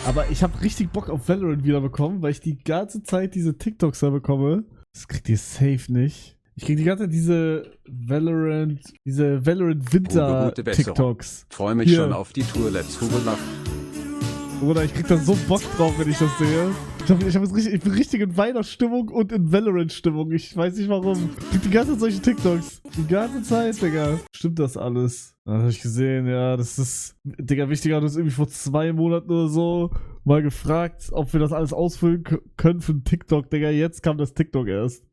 Aber ich habe richtig Bock auf Valorant wieder bekommen, weil ich die ganze Zeit diese TikToks da bekomme. Das kriegt ihr safe nicht. Ich krieg die ganze Zeit diese Valorant Winter TikToks. Freue mich schon auf die Tour. Let's Google Love. Bruder, ich krieg da so Bock drauf, wenn ich das sehe. Ich bin richtig in Weihnachtsstimmung und in Valorant-Stimmung. Ich weiß nicht warum. Ich krieg die ganze Zeit solche TikToks. Die ganze Zeit, Digga. Stimmt das alles? Das hab ich gesehen, ja. Das ist, Digga, Wichtiger hat uns irgendwie vor 2 Monaten oder so mal gefragt, ob wir das alles ausfüllen können für einen TikTok, Digga. Jetzt kam das TikTok erst.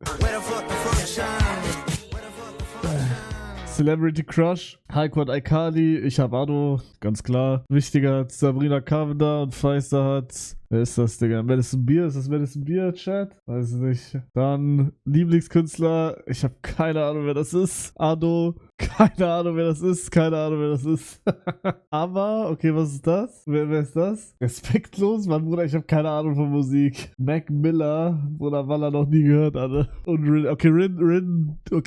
Celebrity Crush, Highquad Aikali, ich hab Ado, ganz klar. Wichtiger, Sabrina Carpenter und Feister hat. Wer ist das, Digga? Madison Beer? Ist das Madison Beer, Chat? Weiß nicht. Dann Lieblingskünstler. Ich habe keine Ahnung, wer das ist. Ado. Keine Ahnung, wer das ist. Keine Ahnung, wer das ist. Aber, okay, was ist das? Wer ist das? Respektlos? Mann, Bruder, ich habe keine Ahnung von Musik. Mac Miller. Bruder, Waller noch nie gehört, alle. Und Rin. Okay,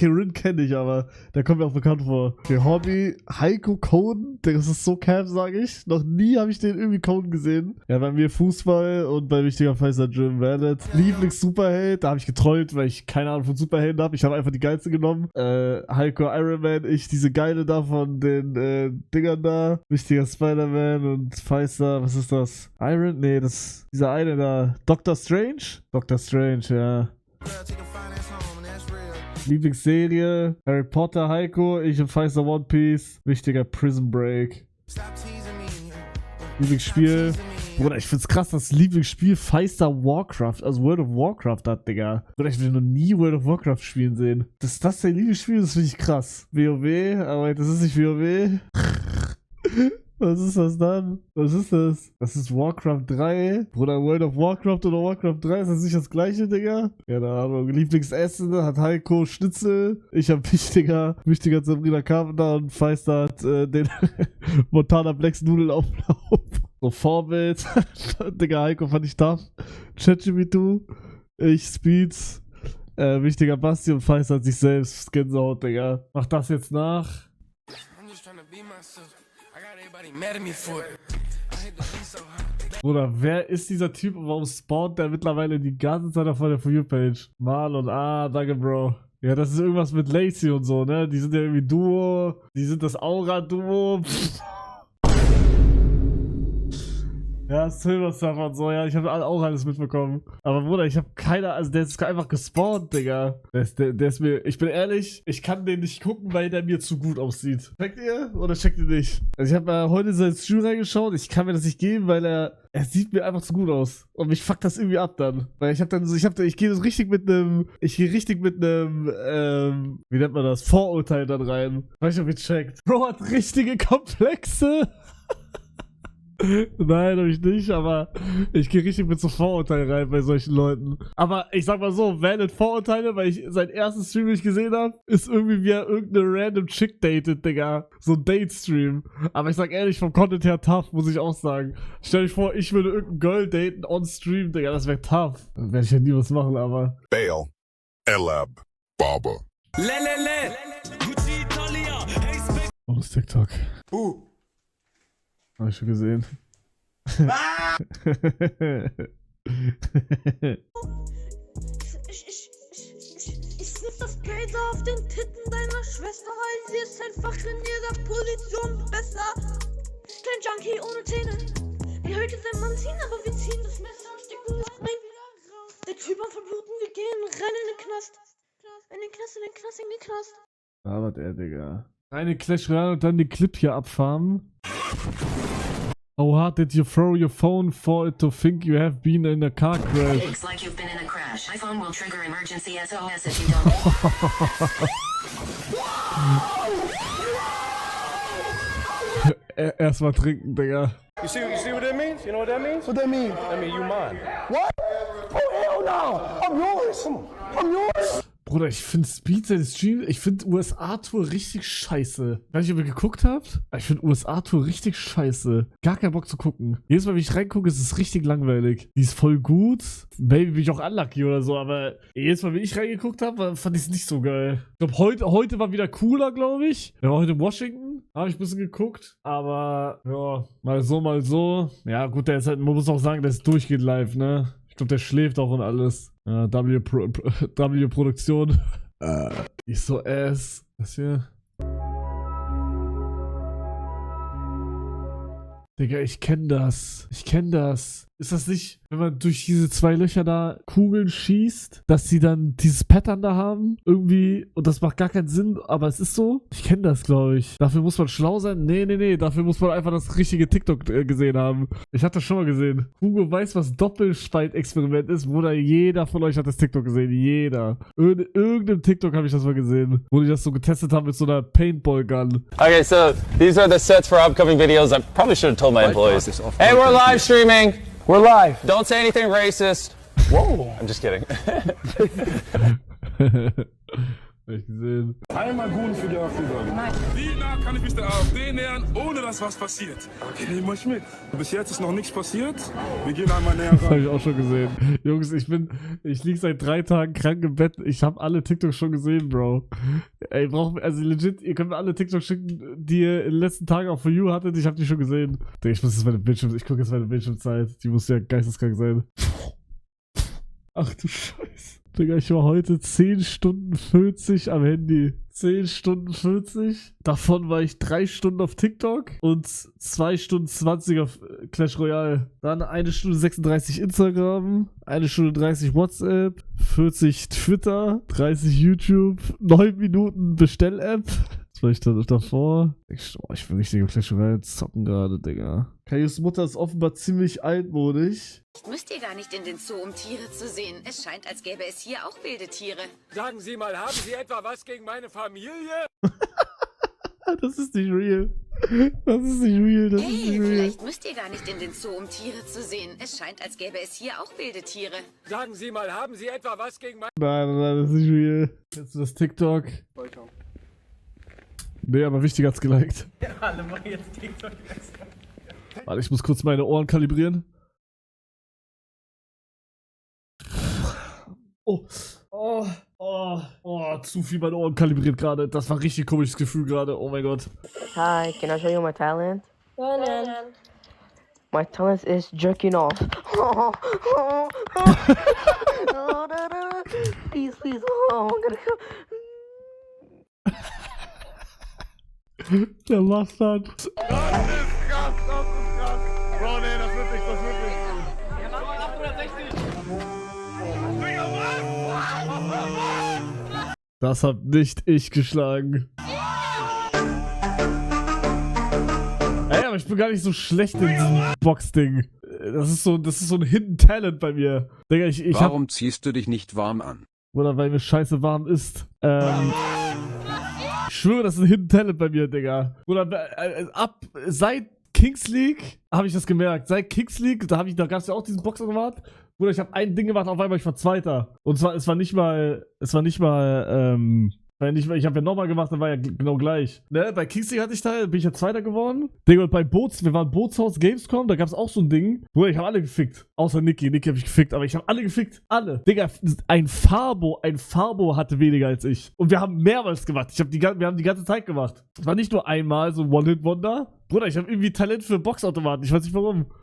Rin kenne ich, aber der kommt mir auch bekannt vor. Okay, Hobby. Heiko Coden. Das ist so camp, sage ich. Noch nie habe ich den irgendwie Coden gesehen. Ja, bei mir Fußball. Und bei wichtiger Pfizer Jim Valid. Lieblings-Superheld, da habe ich getrollt, weil ich keine Ahnung von Superhelden habe. Ich habe einfach die geilste genommen. Heiko Iron Man, ich diese geile da von den Dingern da. Wichtiger Spider-Man und Pfizer, was ist das? Iron? Nee, dieser eine da. Doctor Strange? Doctor Strange, ja. Lieblingsserie, Harry Potter, Heiko, ich und Pfizer One Piece. Wichtiger Prison Break. Lieblingsspiel. Bruder, ich find's krass, dass Lieblingsspiel Feister Warcraft, also World of Warcraft hat, Digga. Bruder, ich will noch nie World of Warcraft spielen sehen. Dass das dein Lieblingsspiel ist, das finde ich krass. WoW, aber das ist nicht WoW. Was ist das dann? Was ist das? Das ist Warcraft 3. Bruder, World of Warcraft oder Warcraft 3, ist das nicht das gleiche, Digga? Keine Ahnung. Lieblingsessen hat Heiko Schnitzel. Ich hab wichtiger Sabrina Carpenter und Feister hat den Montana Blacks Nudelauflauf. So Vorbild. Digga, Heiko fand ich tough. ChatGPT, ich Speeds. Wichtiger Basti und Feister hat sich selbst. Gänsehaut, Digga. Mach das jetzt nach. Bruder, wer ist dieser Typ und warum spawnt der mittlerweile die ganze Zeit auf der For You-Page? Marlon, danke, Bro. Ja, das ist irgendwas mit Lacey und so, ne? Die sind ja irgendwie Duo. Die sind das Aura-Duo. Ja, Silversurfer und so, ja, ich habe auch alles mitbekommen. Aber Bruder, ich habe also der ist einfach gespawnt, Digga. Der ist mir, ich bin ehrlich, ich kann den nicht gucken, weil der mir zu gut aussieht. Checkt ihr oder checkt ihr nicht? Also ich habe mal heute in seinen Stream reingeschaut, ich kann mir das nicht geben, weil er sieht mir einfach zu gut aus. Und mich fuckt das irgendwie ab dann. Weil ich gehe richtig mit einem, wie nennt man das, Vorurteil dann rein. Weiß nicht, ob ihr checkt. Bro hat richtige Komplexe. Nein, hab ich nicht, aber ich gehe richtig mit so Vorurteilen rein bei solchen Leuten. Aber ich sag mal so, valid Vorurteile, weil ich sein erstes Stream, den ich gesehen habe, ist irgendwie wie er irgendeine random Chick datet, Digga. So ein Date-Stream. Aber ich sag ehrlich, vom Content her tough, muss ich auch sagen. Stell dich vor, ich würde irgendein Girl daten on Stream, Digga, das wäre tough. Dann werde ich ja nie was machen, aber... Bale, Elab, Barber. Oh, das TikTok. Hab ich schon gesehen. Ich sniff das Blazer auf den Titten deiner Schwester, weil sie ist einfach in jeder Position besser. Kein Junkie ohne Zähne. Wir heute sein Mann ziehen, aber wir ziehen das Messer und stecken das Bein wieder raus. Der Typ am Verbluten, wir gehen rein in den Knast. In den Knast, in den Knast, in den Knast. Aber der, Digga. Reine Clash Royale und dann den Clip hier abfarmen. How hard did you throw your phone for it to think you have been in a car crash? Looks like you've been in a crash. iPhone will trigger emergency SOS if you don't. Erstmal trinken, Digga. You see what that means? You know what that means? What that mean? That mean you mine. What? Oh hell no! I'm yours! I'm yours! Bruder, ich finde Speed seine Stream, ich finde USA-Tour richtig scheiße. Weiß nicht, ob ihr geguckt habt, aber ich finde USA-Tour richtig scheiße. Gar keinen Bock zu gucken. Jedes Mal, wenn ich reingucke, ist es richtig langweilig. Die ist voll gut. Maybe bin ich auch unlucky oder so, aber jedes Mal, wenn ich reingeguckt habe, fand ich es nicht so geil. Ich glaube, heute war wieder cooler, glaube ich. Wir waren heute in Washington, habe ich ein bisschen geguckt, aber ja, mal so, mal so. Ja, gut, der ist halt, man muss auch sagen, der ist durchgehend live, ne? Ich glaube, der schläft auch und alles. Ja, W-Produktion. Ist so ass. Das hier. Digga, ich kenn das. Ich kenn das. Ist das nicht, wenn man durch diese 2 Löcher da Kugeln schießt, dass sie dann dieses Pattern da haben? Irgendwie, und das macht gar keinen Sinn, aber es ist so. Ich kenne das, glaube ich. Dafür muss man schlau sein? Nee. Dafür muss man einfach das richtige TikTok gesehen haben. Ich hatte das schon mal gesehen. Hugo weiß, was Doppelspalt-Experiment ist. Bruder, jeder von euch hat das TikTok gesehen. Jeder. Irgendeinem TikTok habe ich das mal gesehen. Wo die das so getestet haben mit so einer Paintball-Gun. Okay, so these are the sets for upcoming videos. I probably should have told my employees. Hey, we're live streaming. We're live. Don't say anything racist. Whoa. I'm just kidding. Hab ich gesehen. Einmal gut für die AfD sagen. Wie nah kann ich mich der AfD nähern, ohne dass was passiert? Okay, nehmen euch mit. Bis jetzt ist noch nichts passiert. Wir gehen einmal näher Das habe ran. ich auch schon gesehen. Jungs, ich liege seit 3 Tagen krank im Bett. Ich habe alle TikToks schon gesehen, Bro. Ey, also legit, ihr könnt mir alle TikToks schicken, die ihr in den letzten Tagen auch For You hattet. Ich habe die schon gesehen. Ich gucke jetzt meine Bildschirmzeit. Die muss ja geisteskrank sein. Ach du Scheiße. Digga, ich war heute 10 Stunden 40 am Handy. 10 Stunden 40. Davon war ich 3 Stunden auf TikTok und 2 Stunden 20 auf Clash Royale. Dann 1 Stunde 36 Instagram, 1 Stunde 30 WhatsApp, 40 Twitter, 30 YouTube, 9 Minuten Bestell-App. Was war ich da davor? Ich will richtig auf Clash Royale zocken gerade, Digga. Kaius Mutter ist offenbar ziemlich altmodisch. Müsst ihr gar nicht in den Zoo, um Tiere zu sehen. Es scheint, als gäbe es hier auch wilde Tiere. Sagen Sie mal, haben Sie etwa was gegen meine Familie? Das ist nicht real. Das ist nicht real, das ist Hey, nicht real. vielleicht müsst ihr gar nicht in den Zoo, um Tiere zu sehen. Es scheint, als gäbe es hier auch wilde Tiere. Sagen Sie mal, haben Sie etwa was gegen meine... Nein, das ist nicht real. Jetzt das TikTok. Weiter. Nee, aber wichtiger hat's geliked. Ja, alle machen jetzt TikTok. Warte, ich muss kurz meine Ohren kalibrieren. Zu viel meine Ohren kalibriert gerade. Das war ein richtig komisches Gefühl gerade. Oh mein Gott. Hi, can I show you my talent? My talent is jerking off. Please, I'm gonna go. Der Bastard. Das ist krass. Bro, nee, das wird nicht. Ja, mach mal 860. Das hab nicht ich geschlagen. Ey, aber ich bin gar nicht so schlecht in diesem Boxding. Das ist so ein Hidden Talent bei mir. Digga, Warum ziehst du dich nicht warm an? Oder weil mir scheiße warm ist. Ich schwöre, das ist ein Hidden Talent bei mir, Digga. Oder seit Kings League habe ich das gemerkt. Seit Kings League, da gab es ja auch diesen Boxautomat. Bruder, ich habe ein Ding gemacht, auf einmal ich war Zweiter. Und zwar, ich habe ja nochmal gemacht, dann war ja genau gleich. Ne? Bei Kings League bin ich ja Zweiter geworden. Digga, und wir waren Bootshaus Gamescom, da gab es auch so ein Ding. Bruder, ich habe alle gefickt. Außer Niki habe ich gefickt, aber ich habe alle gefickt. Alle. Digga, ein Farbo hatte weniger als ich. Und wir haben mehrmals gemacht. Wir haben die ganze Zeit gemacht. Es war nicht nur einmal so One-Hit-Wonder. Bruder, ich habe irgendwie Talent für Boxautomaten. Ich weiß nicht warum.